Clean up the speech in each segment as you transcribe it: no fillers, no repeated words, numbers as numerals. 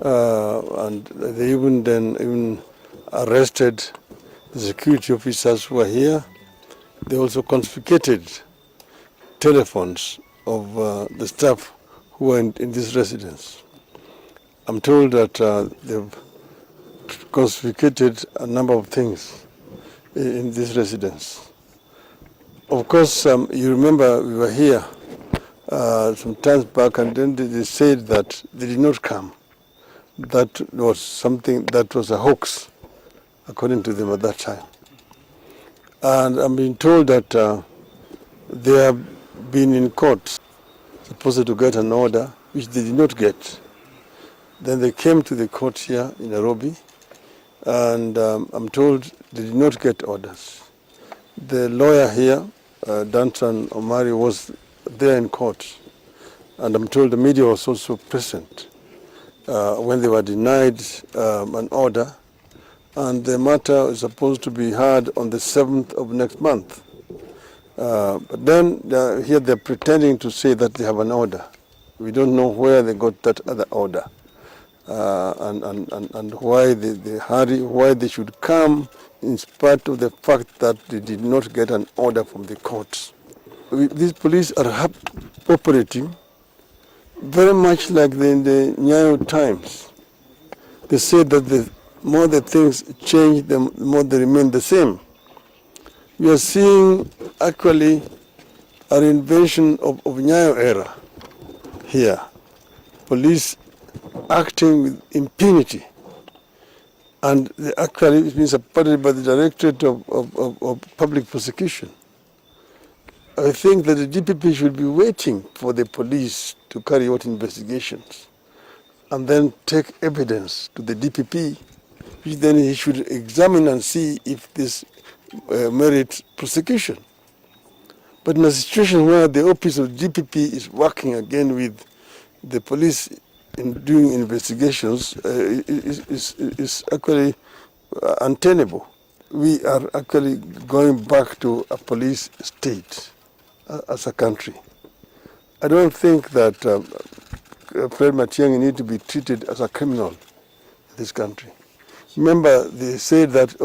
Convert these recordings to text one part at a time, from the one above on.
and they even arrested the security officers who were here. They also confiscated telephones of the staff who were in this residence. I'm told that they've confiscated a number of things in this residence. Of course, you remember we were here some times back, and then they said that they did not come. That was something that was a hoax, according to them at that time. And I'm being told that they have been in court, supposed to get an order, which they did not get. Then they came to the court here in Nairobi, and I'm told they did not get orders. The lawyer here, Danton Omari, was there in court, and I'm told the media was also present when they were denied an order, and the matter is supposed to be heard on the 7th of next month. But then here they're pretending to say that they have an order. We don't know where they got that other order, and why they hurry, why they should come in spite of the fact that they did not get an order from the courts. These police are operating very much like in the Nyayo times. They say that the more the things change, the more they remain the same. We are seeing actually a reinvention of Nyayo era here. Police acting with impunity. And actually it's been supported by the Directorate of Public Prosecution. I think that the DPP should be waiting for the police to carry out investigations and then take evidence to the DPP, which then he should examine and see if this merits prosecution. But in a situation where the office of DPP is working again with the police in doing investigations, is actually untenable. We are actually going back to a police state as a country. I don't think that Fred Matiang'I need to be treated as a criminal in this country. Remember, they said that,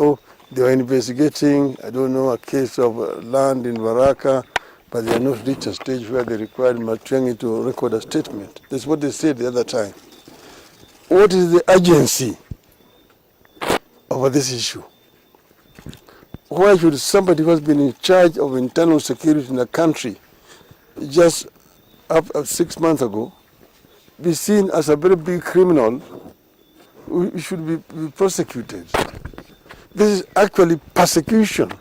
they were investigating, I don't know, a case of land in Baraka, but they are not reached a stage where they required Matiang'I to record a statement. That's what they said the other time. What is the urgency over this issue? Why should somebody who has been in charge of internal security in a country just up 6 months ago be seen as a very big criminal who should be prosecuted? This is actually persecution.